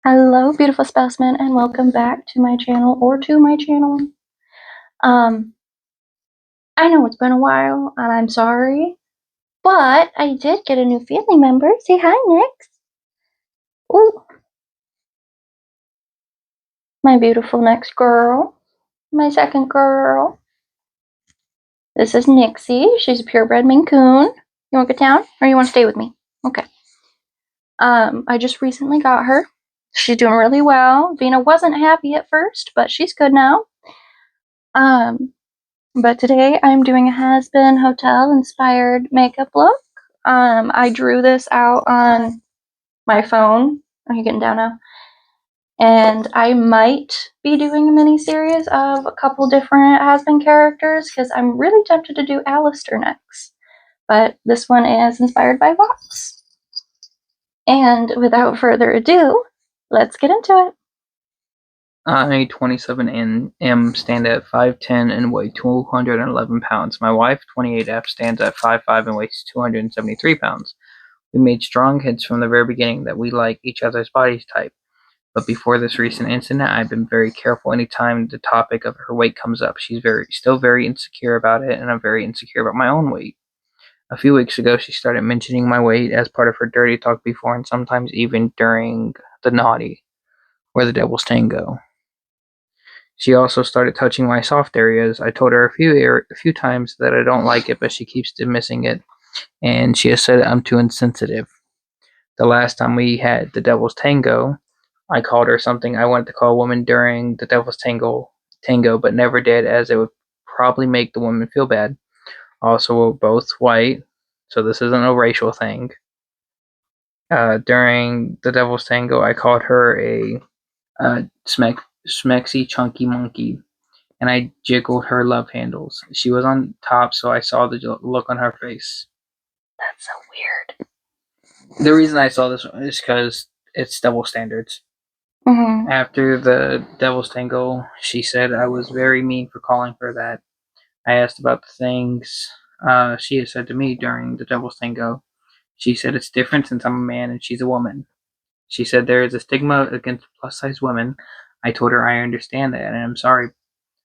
Hello, beautiful spouseman, and welcome back to my channel or to my channel. I know it's been a while, and I'm sorry, but I did get a new family member. Say hi, Nix. Ooh, my beautiful next girl, my second girl. This is Nixie. She's a purebred Maine Coon. You want to get down, or you want to stay with me? Okay. I just recently got her. She's doing really well. Vina wasn't happy at first, but she's good now. But today I'm doing a Hazbin hotel inspired makeup look. I drew this out on my phone. Are you getting down now? And I might be doing a mini series of a couple different Hazbin characters because I'm really tempted to do Alistair next. But this one is inspired by Vox. And without further ado, let's get into it. I, 27M, stand at 5'10 and weigh 211 pounds. My wife, 28F, stands at 5'5 and weighs 273 pounds. We made strong hints from the very beginning that we like each other's body type. But before this recent incident, I've been very careful anytime the topic of her weight comes up. She's still very insecure about it, and I'm very insecure about my own weight. A few weeks ago, she started mentioning my weight as part of her dirty talk before, and sometimes even during the naughty, or the devil's tango. She also started touching my soft areas. I told her a few times that I don't like it, but she keeps dismissing it, and she has said I'm too insensitive. The last time we had the Devil's Tango, I called her something I wanted to call a woman during the Devil's Tango, but never did, as it would probably make the woman feel bad. Also, we're both white, so this isn't a racial thing. During the Devil's Tango, I called her a smexy chunky monkey, and I jiggled her love handles. She was on top, so I saw the look on her face. That's so weird. The reason I saw this is because it's double standards. Mm-hmm. After the Devil's Tango, she said I was very mean for calling her that. I asked about the things she had said to me during the Devil's Tango. She said it's different since I'm a man and she's a woman. She said there is a stigma against plus-size women. I told her I understand that, and I'm sorry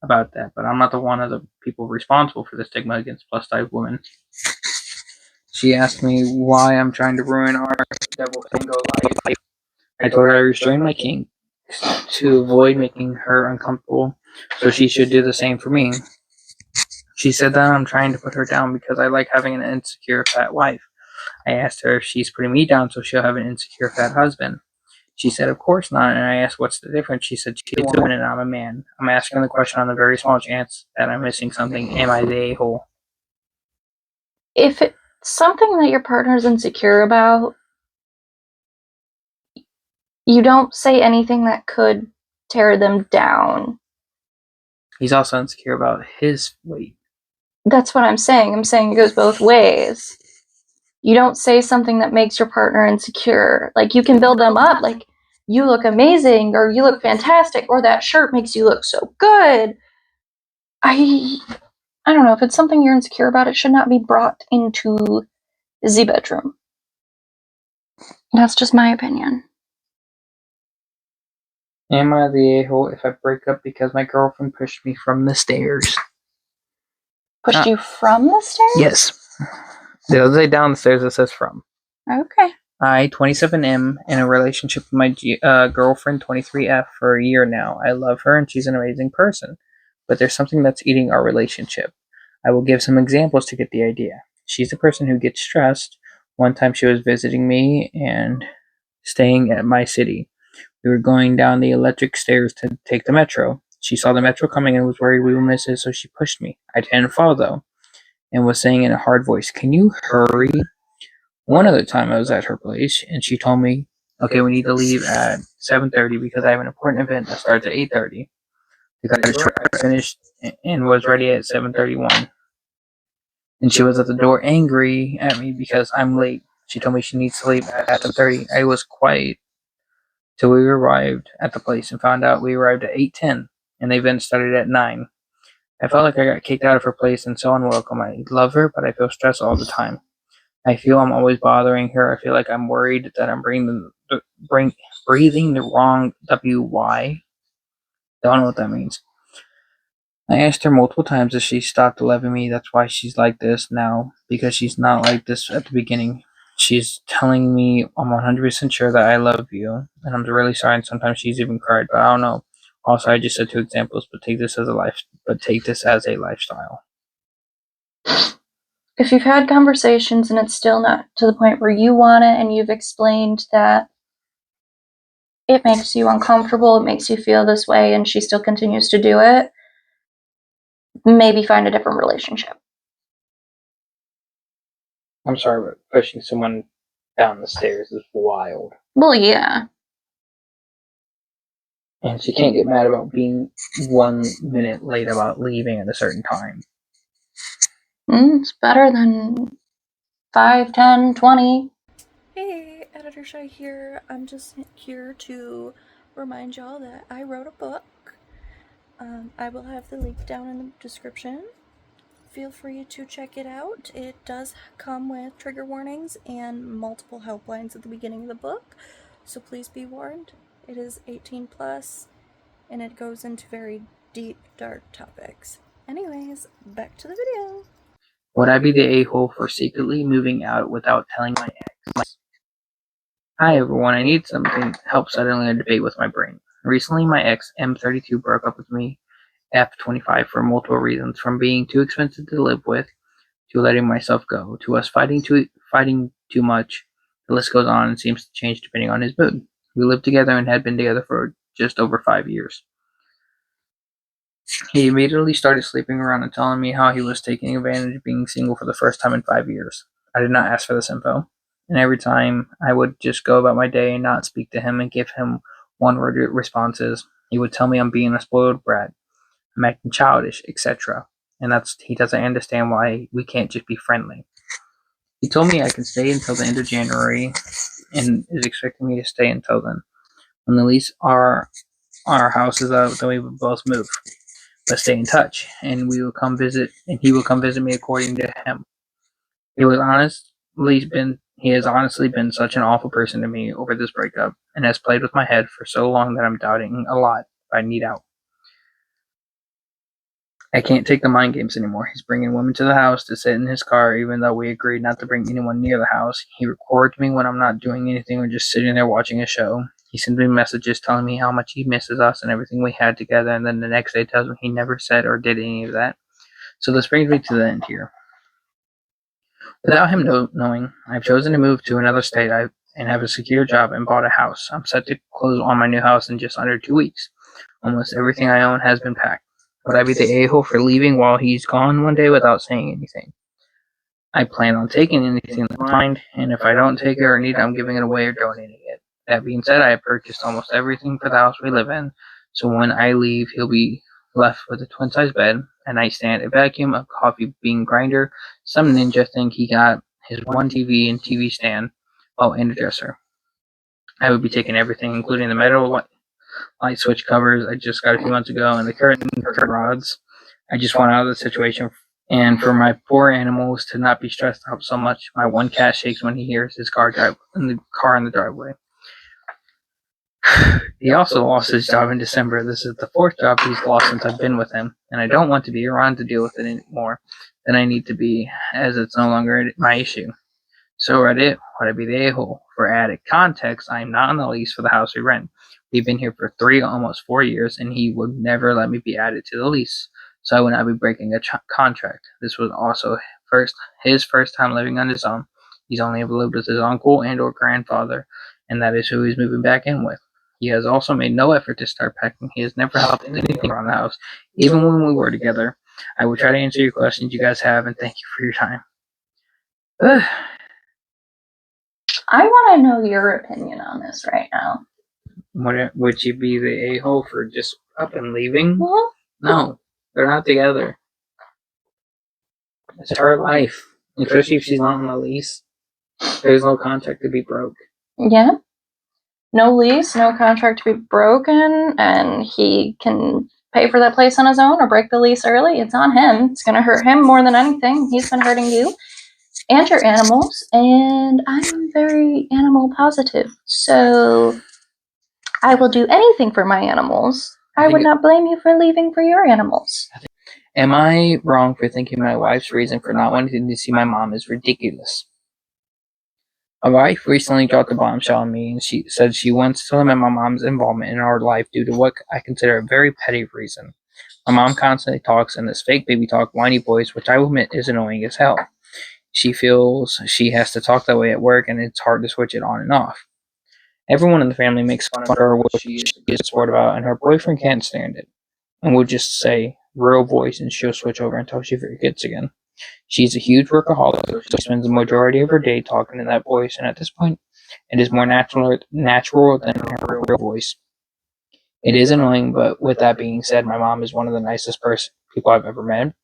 about that, but I'm not the one of the people responsible for the stigma against plus-size women. She asked me why I'm trying to ruin our Devil's Tango life. I told her I restrained my king to avoid making her uncomfortable, so she should do the same for me. She said that I'm trying to put her down because I like having an insecure fat wife. I asked her if she's putting me down so she'll have an insecure fat husband. She said, of course not, and I asked what's the difference. She said, she's a woman and I'm a man. I'm asking the question on the very small chance that I'm missing something. Am I the a-hole? If it's something that your partner's insecure about, you don't say anything that could tear them down. He's also insecure about his weight. That's what I'm saying. I'm saying it goes both ways. You don't say something that makes your partner insecure. Like, you can build them up, like, you look amazing, or you look fantastic, or that shirt makes you look so good. I don't know. If it's something you're insecure about, it should not be brought into the bedroom. That's just my opinion. Am I the a-hole if I break up because my girlfriend pushed me from the stairs? Pushed you from the stairs? Yes. It doesn't say down the stairs, it says from. Okay. I, 27M, in a relationship with my girlfriend, 23F, for a year now. I love her and she's an amazing person. But there's something that's eating our relationship. I will give some examples to get the idea. She's a person who gets stressed. One time she was visiting me and staying at my city. We were going down the electric stairs to take the metro. She saw the metro coming and was worried we would miss it, so she pushed me. I didn't fall, though, and was saying in a hard voice, "Can you hurry?" One other time I was at her place, and she told me, "Okay, we need to leave at 7:30 because I have an important event that starts at 8:30. The truck finished and was ready at 7:31. And she was at the door angry at me because I'm late. She told me she needs to leave at 7:30. I was quiet till we arrived at the place and found out we arrived at 8:10 and the event started at 9. I felt like I got kicked out of her place and so unwelcome. I love her, but I feel stressed all the time. I feel I'm always bothering her. I feel like I'm worried that I'm bringing breathing the wrong WY. Don't know what that means. I asked her multiple times if she stopped loving me. That's why she's like this now, because she's not like this at the beginning. She's telling me I'm 100% sure that I love you, and I'm really sorry. And sometimes she's even cried, but I don't know. Also, I just said two examples, but take this as a lifestyle. If you've had conversations and it's still not to the point where you want it, and you've explained that it makes you uncomfortable, it makes you feel this way, and she still continues to do it, maybe find a different relationship. I'm sorry, but pushing someone down the stairs is wild. Well, yeah. And she can't get mad about being 1 minute late about leaving at a certain time. It's better than 5, 10, 20. Hey, Editor Shy here. I'm just here to remind y'all that I wrote a book. I will have the link down in the description. Feel free to check it out. It does come with trigger warnings and multiple helplines at the beginning of the book, so please be warned. It is 18 plus, and it goes into very deep, dark topics. Anyways, back to the video. Would I be the a-hole for secretly moving out without telling my ex? Hi everyone, I need something help settling a debate with my brain. Recently my ex, M32, broke up with me, F25, for multiple reasons, from being too expensive to live with, to letting myself go, to us fighting too much. The list goes on and seems to change depending on his mood. We lived together and had been together for just over 5 years. He immediately started sleeping around and telling me how he was taking advantage of being single for the first time in 5 years. I did not ask for this info, and every time I would just go about my day and not speak to him and give him one-word responses, he would tell me I'm being a spoiled brat, I'm acting childish, etc. And he doesn't understand why we can't just be friendly. He told me I can stay until the end of January and is expecting me to stay until then. When the lease our house is up, then we would both move. But stay in touch, and he will come visit me according to him. He has honestly been such an awful person to me over this breakup, and has played with my head for so long that I'm doubting a lot if I need out. I can't take the mind games anymore. He's bringing women to the house to sit in his car, even though we agreed not to bring anyone near the house. He records me when I'm not doing anything or just sitting there watching a show. He sends me messages telling me how much he misses us and everything we had together, and then the next day tells me he never said or did any of that. So this brings me to the end here. Without him knowing, I've chosen to move to another state and have a secure job and bought a house. I'm set to close on my new house in just under 2 weeks. Almost everything I own has been packed. Would I be the a-hole for leaving while he's gone one day without saying anything? I plan on taking anything that's mine, and if I don't take it or need it, I'm giving it away or donating it. That being said, I have purchased almost everything for the house we live in, so when I leave, he'll be left with a twin-size bed, a nightstand, a vacuum, a coffee bean grinder, some ninja thing he got, his one TV and TV stand, and a dresser. I would be taking everything, including the metal light switch covers I just got a few months ago, and the curtain rods. I just want out of the situation, and for my poor animals to not be stressed out so much. My one cat shakes when he hears his car in the driveway. He also lost his job in December. This is the 4th job he's lost since I've been with him, and I don't want to be around to deal with it anymore than I need to be, as it's no longer my issue. So Reddit, would I be the a-hole? For added context, I am not on the lease for the house we rent. We've been here for 3, almost 4 years, and he would never let me be added to the lease, so I would not be breaking a contract. This was also his first time living on his own. He's only ever lived with his uncle and or grandfather, and that is who he's moving back in with. He has also made no effort to start packing. He has never helped anything around the house, even when we were together. I will try to answer your questions you guys have, and thank you for your time. I want to know your opinion on this right now. Would you be the a-hole for just up and leaving? Well, No, they're not together. It's her life, especially if she's not on the lease. There's no contract to be broke. yeah. No lease, no contract to be broken, and he can pay for that place on his own or break the lease early. It's on him. It's going to hurt him more than anything. He's been hurting you and your animals, and I'm very animal positive. So I will do anything for my animals. I would not blame you for leaving for your animals. Am I wrong for thinking my wife's reason for not wanting to see my mom is ridiculous? My wife recently dropped a bombshell on me, and she said she wants to limit my mom's involvement in our life due to what I consider a very petty reason. My mom constantly talks in this fake baby talk, whiny voice, which I will admit is annoying as hell. She feels she has to talk that way at work, and it's hard to switch it on and off. Everyone in the family makes fun of her, what she is a sport about, and her boyfriend can't stand it, and will just say real voice, and she'll switch over until she forgets again. She's a huge workaholic, so she spends the majority of her day talking in that voice, and at this point, it is more natural than her real voice. It is annoying, but with that being said, my mom is one of the nicest people I've ever met.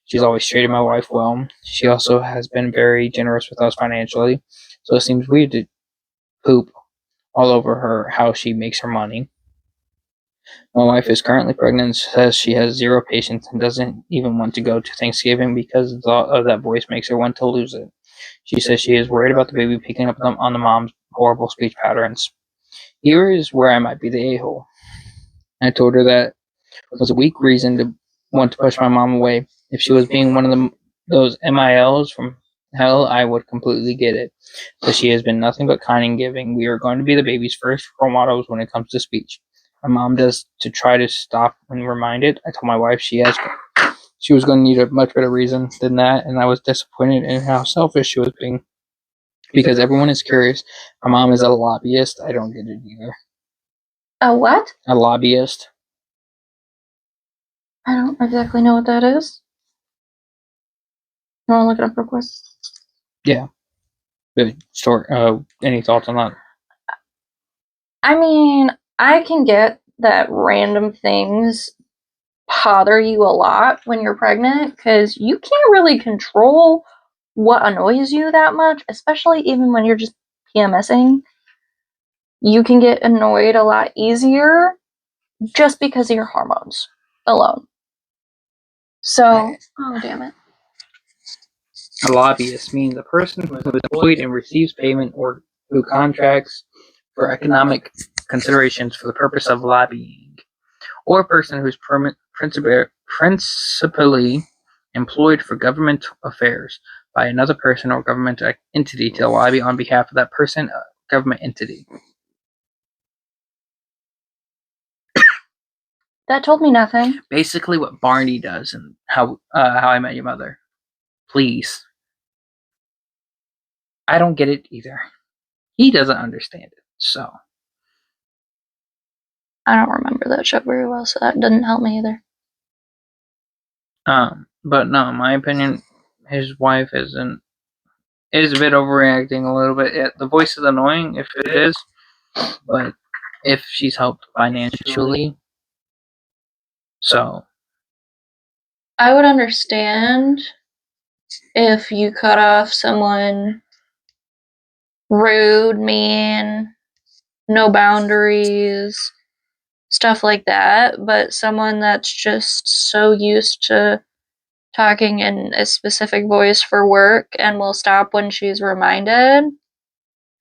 She's always treated my wife well. She also has been very generous with us financially, so it seems weird to poop all over her how she makes her money. My wife is currently pregnant and says she has zero patience and doesn't even want to go to Thanksgiving because the thought of that voice makes her want to lose it. She says she is worried about the baby picking up on the mom's horrible speech patterns. Here is where I might be the a-hole. I told her that was a weak reason to want to push my mom away. If she was being one of those MILs from hell, I would completely get it. But she has been nothing but kind and giving. We are going to be the baby's first role models when it comes to speech. My mom does to try to stop and remind it. I told my wife she was going to need a much better reason than that, and I was disappointed in how selfish she was being. Because everyone is curious. My mom is a lobbyist. I don't get it either. A what? A lobbyist. I don't exactly know what that is. You want to look it up real quick? Yeah. Any thoughts on that? I mean, I can get that random things bother you a lot when you're pregnant because you can't really control what annoys you that much, especially even when you're just PMSing. You can get annoyed a lot easier just because of your hormones alone. So, oh damn it. A lobbyist means a person who is employed and receives payment or who contracts for economic considerations for the purpose of lobbying, or a person who is principally employed for government affairs by another person or government entity to lobby on behalf of that person, government entity. That told me nothing. Basically, what Barney does in How I Met Your Mother. Please. I don't get it either. He doesn't understand it, so. I don't remember that show very well, so that didn't help me either. But no, in my opinion, his wife is a bit overreacting a little bit. The voice is annoying if it is, but if she's helped financially, so. I would understand if you cut off someone rude, mean, no boundaries, stuff like that, but someone that's just so used to talking in a specific voice for work and will stop when she's reminded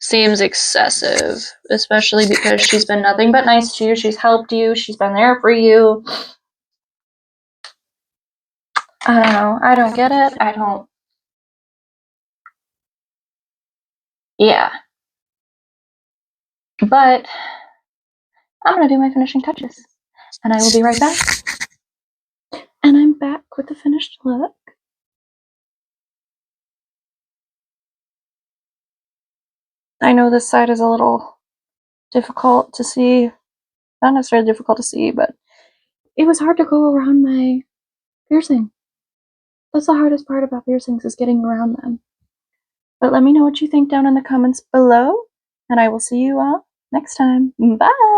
seems excessive, especially because she's been nothing but nice to you, she's helped you, she's been there for you. I don't know, I don't get it, yeah. But I'm gonna do my finishing touches, and I will be right back. And I'm back with the finished look. I know this side is a little difficult to see. Not necessarily difficult to see, but it was hard to go around my piercing. That's the hardest part about piercings, is getting around them. But let me know what you think down in the comments below, and I will see you all next time. Bye!